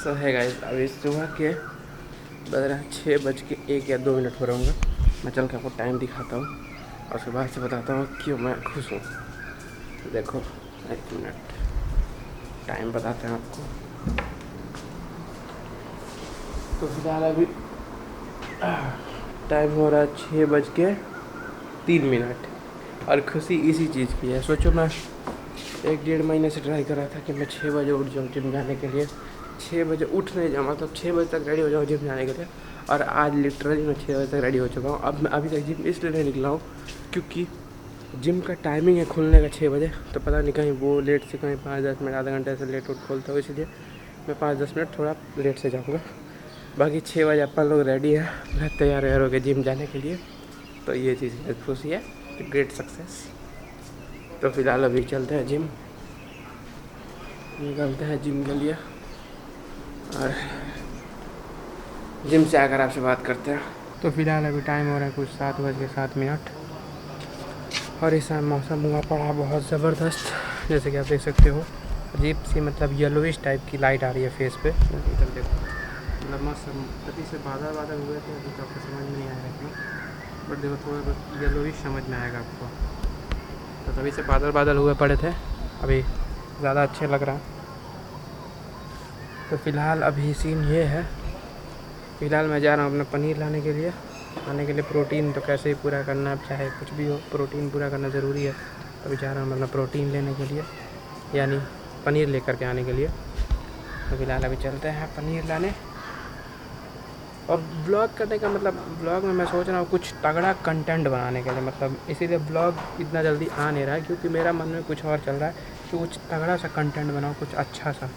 सो है गाइस, अभी सुबह के बज रहे हैं 6:01 या 2 मिनट हो रहूँगा। मैं चल के आपको टाइम दिखाता हूँ और उसके बाद से बताता हूँ क्यों मैं खुश हूँ। देखो 1 मिनट टाइम बताते हैं आपको। तो फिलहाल अभी टाइम हो रहा है 6:03 और खुशी इसी चीज़ की है। सोचो मैं 1-1.5 महीने से ट्राई कर रहा था कि मैं 6 बजे उठ जाऊँ जिम जाने के लिए। 6 बजे उठ नहीं जाऊँ, मतलब 6 बजे तक रेडी हो जाऊँ जिम जाने के लिए। और आज लिटरली मैं 6 बजे तक रेडी हो चुका हूँ। अब मैं अभी तक जिम इसलिए नहीं निकला हूँ क्योंकि जिम का टाइमिंग है खुलने का 6 बजे। तो पता नहीं कहीं वो लेट से कहीं 5-10 मिनट आधा घंटे से लेट उठ खोलता हूँ, इसलिए मैं 5-10 मिनट थोड़ा लेट से जाऊँगा। बाकी 6 बजे अपन लोग रेडी है, मैं तैयार हो गए जिम जाने के लिए। तो ये चीज़ खुशी है, ग्रेट सक्सेस। तो फिलहाल अभी चलते हैं जिम, निकलते हैं जिम के लिए और जिम से आकर आपसे बात करते हैं। तो फिलहाल अभी टाइम हो रहा है कुछ 7:07 और इस समय मौसम हुआ पड़ा बहुत ज़बरदस्त, जैसे कि आप देख सकते हो। अजीब सी मतलब येलोइश टाइप की लाइट आ रही है फेस पे। इधर देखो, मतलब मौसम अभी से बादल हुए थे, अभी तो आपको समझ में नहीं आएगा इतना, बट देखो थोड़ा बहुत येलोइश समझ में आएगा आपको। तो तभी से बादल हुए पड़े थे, अभी ज़्यादा अच्छे लग रहा है। तो फ़िलहाल अभी सीन ये है, फ़िलहाल मैं जा रहा हूँ अपना पनीर लाने के लिए। प्रोटीन तो कैसे ही पूरा करना है, चाहे कुछ भी हो प्रोटीन पूरा करना ज़रूरी है। अभी जा रहा हूँ अपना प्रोटीन लेने के लिए, यानी पनीर लेकर के आने के लिए। तो फिलहाल अभी चलते हैं पनीर लाने। और ब्लॉग करने का मतलब, ब्लॉग में मैं सोच रहा हूँ कुछ तगड़ा कंटेंट बनाने के लिए, मतलब इसीलिए ब्लॉग इतना जल्दी आ नहीं रहा है क्योंकि मेरा मन में कुछ और चल रहा है कि कुछ तगड़ा सा कंटेंट बनाऊँ, कुछ अच्छा सा,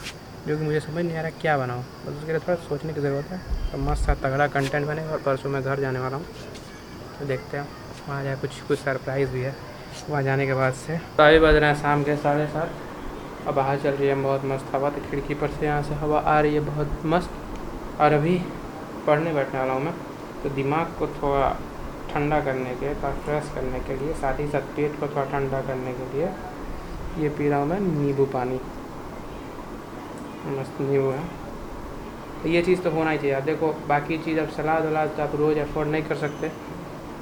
जो कि मुझे समझ नहीं आ रहा क्या बनाऊँ। बस उसके लिए थोड़ा सोचने की ज़रूरत है। तो मस्त सा तगड़ा कंटेंट बने। और परसों मैं घर जाने वाला हूँ, तो देखते हैं वहाँ जाए, कुछ सरप्राइज़ भी है वहाँ जाने के बाद से। तो अभी बज रहे हैं शाम के 7:30। अब बाहर चल रही है बहुत मस्त हवा, तो खिड़की पर से यहाँ से हवा आ रही है बहुत मस्त। और अभी पढ़ने बैठने वाला हूँ मैं, तो दिमाग को थोड़ा ठंडा करने के, थोड़ा फ्रेश करने के लिए, साथ ही साथ पेट को थोड़ा ठंडा करने के लिए ये पी रहा हूँ मैं नींबू पानी। मस्त नींबू है, तो ये चीज़ तो होना ही चाहिए। आप देखो बाकी चीज़, अब सलाद वलाद तो आप रोज़ अफोर्ड नहीं कर सकते,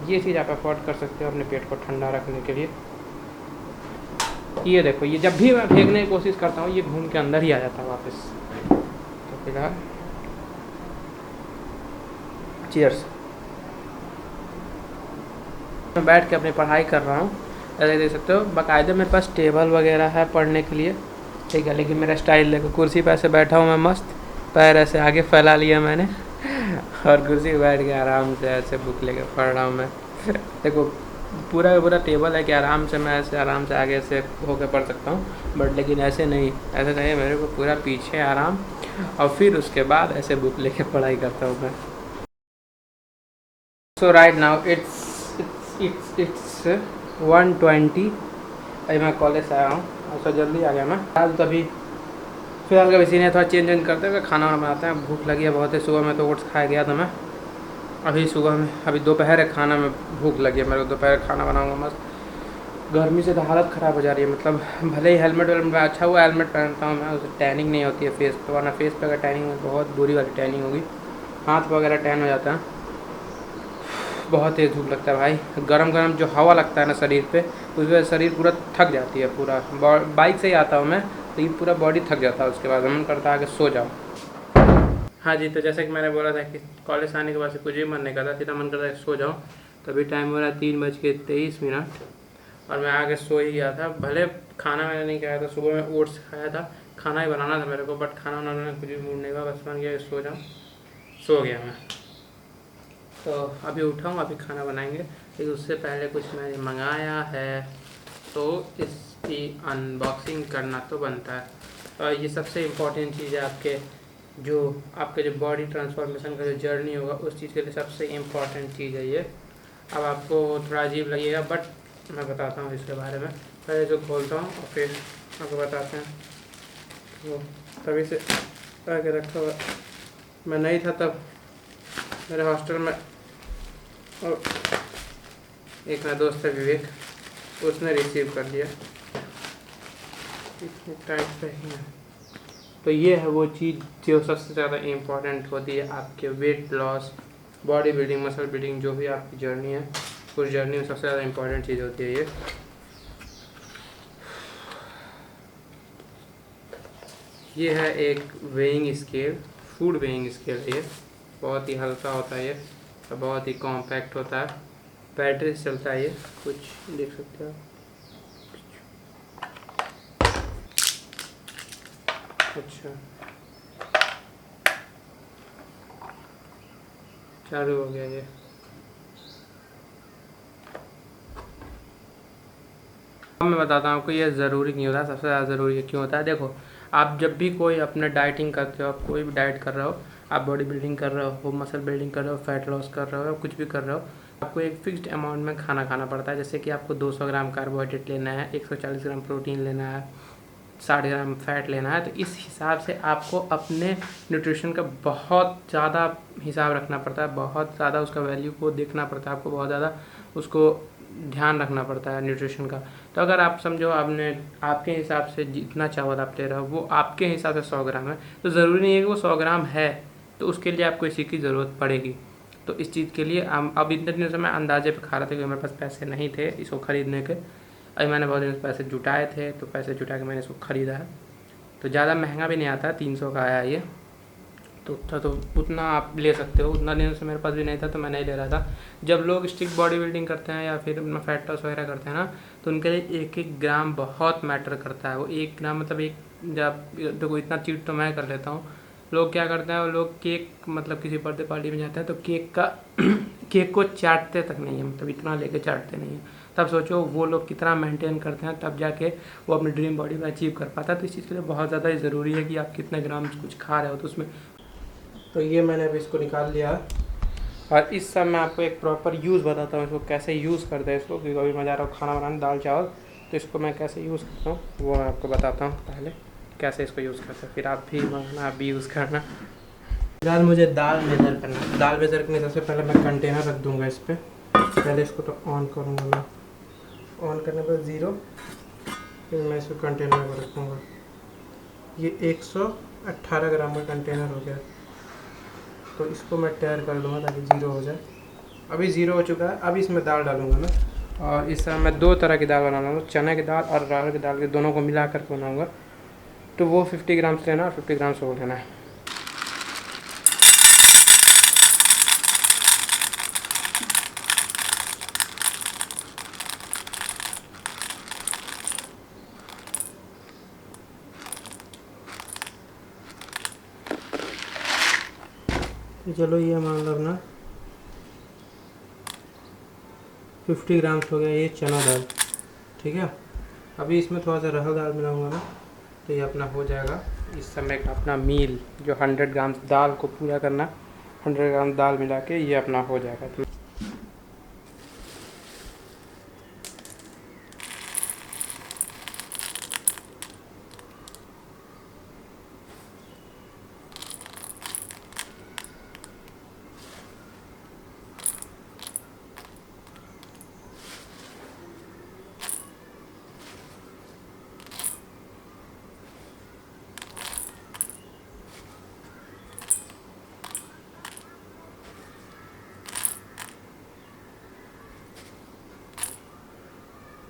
ये चीज़ आप अफोर्ड कर सकते हो अपने पेट को ठंडा रखने के लिए। ये देखो, ये जब भी मैं फेंकने की कोशिश करता हूँ ये घूम के अंदर ही आ जाता है वापस। तो फिलहाल चीयर्स। मैं बैठ के अपनी पढ़ाई कर रहा हूँ, ऐसे देख सकते हो। बाकायदा मेरे पास टेबल वगैरह है पढ़ने के लिए, ठीक है, लेकिन मेरा स्टाइल देखो, कुर्सी पर ऐसे बैठा हूँ मैं मस्त, पैर ऐसे आगे फैला लिया मैंने और कुर्सी पर बैठ के आराम से ऐसे बुक लेके पढ़ रहा हूँ मैं देखो पूरा का पूरा टेबल है कि आराम से मैं ऐसे आराम से आगे से होकर पढ़ सकता हूँ, बट लेकिन ऐसे नहीं, ऐसे चाहिए मेरे को पूरा पीछे आराम, और फिर उसके बाद ऐसे बुक लेके पढ़ाई करता हूँ मैं। सो राइट नाउ इट्स 1:20। अभी मैं कॉलेज से आया हूँ, अच्छा जल्दी आ गया मैं। आज तो अभी फिलहाल का सीन है, थोड़ा चेंज करते हुए खाना वाना बनाते हैं। भूख लगी है बहुत है, सुबह में तो ओट्स खाया गया था मैं। अभी सुबह में, अभी दोपहर है, खाना में भूख लगी है मेरे को, दोपहर खाना बनाऊंगा मस्त। गर्मी से तो हालत ख़राब हो जा रही है, मतलब भले ही हेलमेट वेलमेट, अच्छा हुआ हेलमेट पहनता हूँ मैं, उससे टैनिंग नहीं होती है फेस पे, वरना फेस पे अगर टैनिंग हो बहुत बुरी वाली टैनिंग होगी, हाथ वगैरह टैन हो जाता है। बहुत तेज़ धूप लगता है भाई, गरम गरम जो हवा लगता है ना शरीर पे, उस वजह से शरीर पूरा थक जाती है पूरा। बाइक से ही आता हूँ मैं, तो ये पूरा बॉडी थक जाता है, उसके बाद मन करता है कि सो जाओ। हाँ जी, तो जैसे कि मैंने बोला था कि कॉलेज आने के बाद से कुछ भी मन नहीं करता, सीधा मन करता है सो जाऊँ। तो अभी टाइम हो रहा है 3:23 और मैं आगे सो ही गया था। भले खाना मैंने नहीं खाया था, सुबह में ओट्स खाया था, खाना ही बनाना था मेरे को, बट खाना बनाने में कुछ भी मूड नहीं हुआ, बस मन गया सो जाऊँ, सो गया मैं। तो अभी उठा हूँ, अभी खाना बनाएंगे, लेकिन उससे पहले कुछ मैंने मंगाया है, तो इसकी अनबॉक्सिंग करना तो बनता है। और ये सबसे इम्पोर्टेंट चीज़ है आपके जो बॉडी ट्रांसफॉर्मेशन का जो जर्नी होगा, उस चीज़ के लिए सबसे इम्पॉर्टेंट चीज़ है ये। अब आपको थोड़ा अजीब लगेगा, बट मैं बताता हूँ इसके बारे में। पहले जो खोलता हूँ और फिर आपको बताते हैं। वो तभी से आके रखा हुआ, मैं नहीं था तब मेरे हॉस्टल में, और एक मेरा दोस्त है विवेक, उसने रिसीव कर लिया। इतने टाइट पे ही है, तो ये है वो चीज़ जो सबसे ज़्यादा इम्पोर्टेंट होती है आपके weight loss, body building, muscle building, जो भी आपकी जर्नी है उस जर्नी में सबसे ज़्यादा इम्पोर्टेंट चीज़ होती है ये है एक weighing scale, food weighing scale. ये बहुत ही हल्का होता है, ये और बहुत ही कॉम्पैक्ट होता है, बैटरी से चलता है। ये कुछ देख सकते हो। अच्छा, चालू हो गया ये। अब मैं बताता हूँ आपको, ये ज़रूरी नहीं होता, सबसे ज़्यादा ज़रूरी क्यों होता है। देखो, आप जब भी कोई अपने डाइटिंग करते हो, आप कोई भी डाइट कर रहे हो, आप बॉडी बिल्डिंग कर रहे हो, मसल बिल्डिंग कर रहे हो, फैट लॉस कर रहे हो, कुछ भी कर रहे हो, आपको एक फिक्स्ड अमाउंट में खाना खाना पड़ता है। जैसे कि आपको 200 ग्राम कार्बोहाइड्रेट लेना है, 140 ग्राम प्रोटीन लेना है, 60 ग्राम फैट लेना है। तो इस हिसाब से आपको अपने न्यूट्रिशन का बहुत ज़्यादा हिसाब रखना पड़ता है, बहुत ज़्यादा उसका वैल्यू को देखना पड़ता है, आपको बहुत ज़्यादा उसको ध्यान रखना पड़ता है न्यूट्रिशन का। तो अगर आप समझो आपने आपके हिसाब से जितना चावल आप ले रहे हो वो आपके हिसाब से 100 ग्राम है, तो ज़रूरी नहीं है कि वो 100 ग्राम है, तो उसके लिए आपको इसी की ज़रूरत पड़ेगी। तो इस चीज़ के लिए अब इतने दिनों से मैं अंदाजे पे खा रहा था कि मेरे पास पैसे नहीं थे इसको ख़रीदने के। अभी मैंने बहुत दिन से पैसे जुटाए थे, तो पैसे जुटा के मैंने इसको ख़रीदा है। तो ज़्यादा महंगा भी नहीं आता, 300 का आया ये। तो उतना आप ले सकते हो। उतना दिन से मेरे पास भी नहीं था तो मैं नहीं ले रहा था। जब लोग स्ट्रिक्ट बॉडी बिल्डिंग करते हैं या फिर अपना फैट लॉस वगैरह करते हैं ना, तो उनके लिए एक एक ग्राम बहुत मैटर करता है। वो 1 ग्राम मतलब एक, जब देखो इतना चीट तो मैं कर लेता हूँ। लोग क्या करते हैं, वो लोग केक मतलब किसी बर्थडे पार्टी में जाते हैं तो केक का केक को चाटते तक नहीं है, मतलब इतना लेके चाटते नहीं है। तब सोचो वो लोग कितना मेंटेन करते हैं, तब जाके वो अपनी ड्रीम बॉडी में अचीव कर पाता है। तो इस चीज़ के लिए बहुत ज़्यादा ज़रूरी है कि आप कितने ग्राम कुछ खा रहे हो। तो उसमें तो ये मैंने अभी इसको निकाल लिया है, और इस सब मैं आपको एक प्रॉपर यूज़ बताता हूँ इसको कैसे यूज़ करते हैं इसको, क्योंकि अभी मैं जा रहा हूँ खाना बनाने, दाल चावल। तो इसको मैं कैसे यूज़ करता हूँ वो मैं आपको बताता हूँ पहले कैसे इसको यूज़ करते हैं, फिर आप भी मंगाना, आप भी यूज़ करना। फिलहाल मुझे दाल मेज़र करना है। दाल मेज़र करने सबसे पहले मैं कंटेनर रख दूँगा इस पर। पहले इसको तो ऑन करूँगा मैं, ऑन करने पर 0, फिर मैं इसको कंटेनर में रखूँगा। ये 118 ग्राम का कंटेनर हो गया, तो इसको मैं तैयार कर लूँगा ताकि 0 हो जाए। अभी 0 हो चुका है। अब इसमें दाल डालूँगा मैं, और इस तरह मैं 2 तरह की दाल बनाऊँगा, चने की दाल और अरहर की दाल के दोनों को मिला कर बनाऊँगा। तो वो 50 ग्राम से लेना और 50 ग्राम से वो लेना है। चलो ये मान लो अपना 50 ग्राम हो गया ये चना दाल, ठीक है। अभी इसमें थोड़ा सा अरहर दाल मिलाऊंगा ना, तो ये अपना हो जाएगा इस समय का अपना मील, जो 100 ग्राम दाल को पूरा करना, 100 ग्राम दाल मिला के ये अपना हो जाएगा।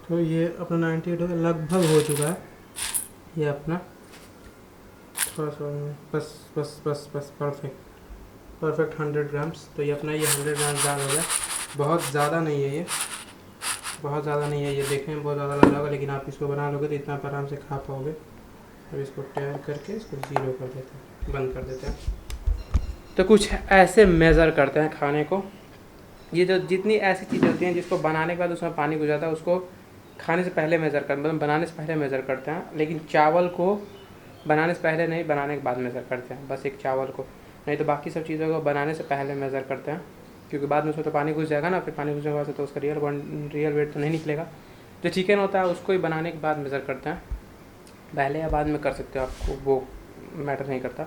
तो ये अपना 98 लगभग हो चुका है। ये अपना थोड़ा सा बस बस बस बस परफेक्ट 100 ग्राम्स। तो ये अपना ये 100 ग्राम्स दाल हो गया। बहुत ज़्यादा नहीं है ये, बहुत ज़्यादा नहीं है। ये देखने में बहुत ज़्यादा लग रहा होगा, लेकिन आप इसको बना लोगे तो इतना आप आराम से खा पाओगे। अब इसको तैयार करके इसको 0 कर देते हैं, बंद कर देते हैं। तो कुछ ऐसे मेज़र करते हैं खाने को। ये जो जितनी ऐसी चीज़ें होती हैं जिसको बनाने के बाद उसमें पानी घुस जाता है, उसको खाने से पहले मेज़र करते हैं, मतलब बनाने से पहले मेज़र करते हैं। लेकिन चावल को बनाने से पहले नहीं, बनाने के बाद मेज़र करते हैं, बस एक चावल को। नहीं तो बाकी सब चीज़ों को बनाने से पहले मेज़र करते हैं, क्योंकि बाद में उसमें तो पानी घुस जाएगा ना। फिर पानी घुसने के बाद तो उसका रियल वेट तो नहीं निकलेगा। जो चिकन होता है उसको ही बनाने के बाद मेज़र करते हैं, पहले या बाद में कर सकते हो, आपको वो मैटर नहीं करता।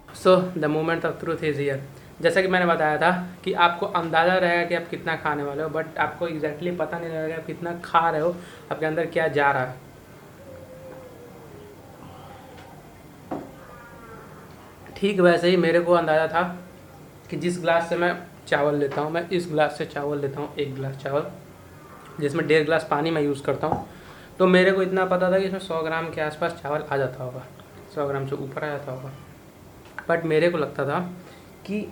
So the moment of truth is here. जैसा कि मैंने बताया था कि आपको अंदाज़ा रहेगा कि आप कितना खाने वाले हो, बट आपको एग्जैक्टली पता नहीं रहेगा आप कितना खा रहे हो, आपके अंदर क्या जा रहा है। ठीक वैसे ही मेरे को अंदाज़ा था कि जिस ग्लास से मैं चावल लेता हूँ, मैं इस ग्लास से चावल लेता हूँ, 1 गिलास चावल, जिसमें 1.5 गिलास पानी मैं यूज़ करता हूँ। तो मेरे को इतना पता था कि इसमें 100 ग्राम के आसपास चावल आ जाता होगा, 100 ग्राम से ऊपर आ जाता होगा। बट मेरे को लगता था कि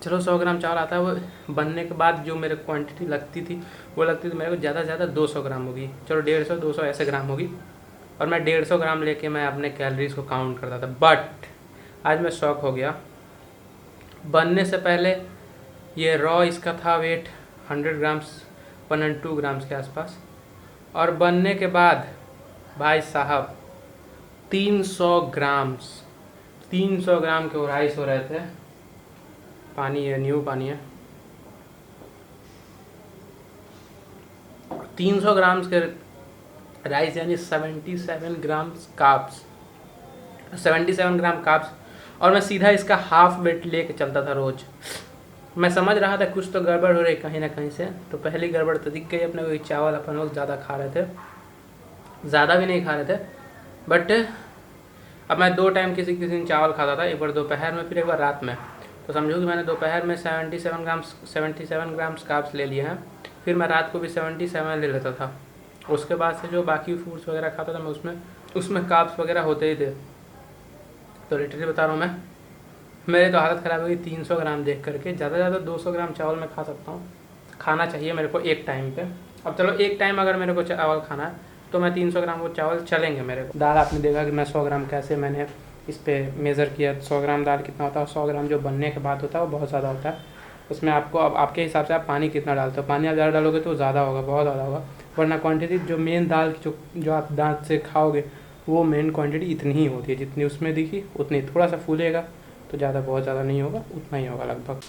चलो 100 ग्राम चावल आता है, वो बनने के बाद जो मेरे क्वांटिटी लगती थी वो लगती थी मेरे को ज़्यादा से ज़्यादा 200 ग्राम होगी, चलो 150-200 ऐसे ग्राम होगी, और मैं 150 ग्राम लेके मैं अपने कैलोरीज को काउंट करता था। बट आज मैं शॉक हो गया। बनने से पहले ये रॉ इसका था वेट 100 ग्राम्स 102 ग्राम्स के आसपास, और बनने के बाद भाई साहब 300 ग्राम के राइस हो रहे थे। पानी है, न्यू पानी है। 300 ग्राम्स के राइस यानी 77 ग्राम्स कार्ब्स, 77 ग्राम कार्ब्स, और मैं सीधा इसका हाफ वेट लेके चलता था रोज़। मैं समझ रहा था कुछ तो गड़बड़ हो रही कहीं ना कहीं से। तो पहली गड़बड़ तो दिख गई अपने को, चावल अपन लोग ज़्यादा खा रहे थे, ज़्यादा भी नहीं खा रहे थे, बट अब मैं 2 टाइम किसी दिन चावल खाता था, एक बार दोपहर में फिर एक बार रात में। तो समझो कि मैंने दोपहर में 77 ग्राम्स कार्ब्स ले लिए हैं, फिर मैं रात को भी 77 ले लेता था। उसके बाद से जो बाकी फूड्स वगैरह खाता था मैं उसमें कार्ब्स वगैरह होते ही थे। तो लिटरली बता रहा हूँ मैं, मेरी तो हालत ख़राब हो गई 300 ग्राम देख करके। ज़्यादा से ज़्यादा 200 ग्राम चावल मैं खा सकता हूँ, खाना चाहिए मेरे को एक टाइम पे। अब चलो एक टाइम अगर मेरे को चावल खाना है तो मैं 300 ग्राम वो चावल चलेंगे मेरे को। दाल आपने देखा कि मैं 100 ग्राम कैसे मैंने इस पर मेज़र किया। 100 ग्राम दाल कितना होता है, 100 ग्राम जो बनने के बाद होता है वो बहुत ज़्यादा होता है। उसमें आपको अब आपके हिसाब से आप पानी कितना डालते हो, पानी आप ज़्यादा डालोगे तो ज़्यादा होगा, बहुत ज़्यादा होगा। वरना क्वांटिटी जो मेन दाल की जो आप दांत से खाओगे वो मेन क्वांटिटी इतनी ही होती है जितनी उसमें दिखी उतनी। थोड़ा सा फूलेगा तो ज़्यादा बहुत ज़्यादा नहीं होगा, उतना ही होगा लगभग।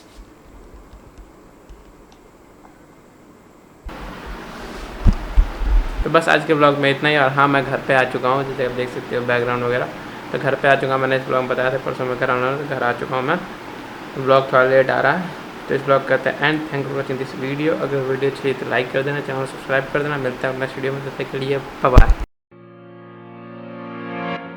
तो बस आज के ब्लॉग में इतना ही। और हाँ, मैं घर पे आ चुका हूँ, जैसे आप देख सकते हो बैकग्राउंड वगैरह। तो घर पे आ चुका हूँ, मैंने इस ब्लॉग में बताया था परसों मैं घर आ चुका हूँ मैं। तो ब्लॉग थोड़ा लेट आ रहा है, तो इस ब्लॉग करते हैं and. Thank you for watching this video. अगर वीडियो अच्छी है तो लाइक कर देना, चैनल सब्सक्राइब कर देना। मिलता है नेक्स्ट वीडियो में, तब तक के लिए बाय बाय।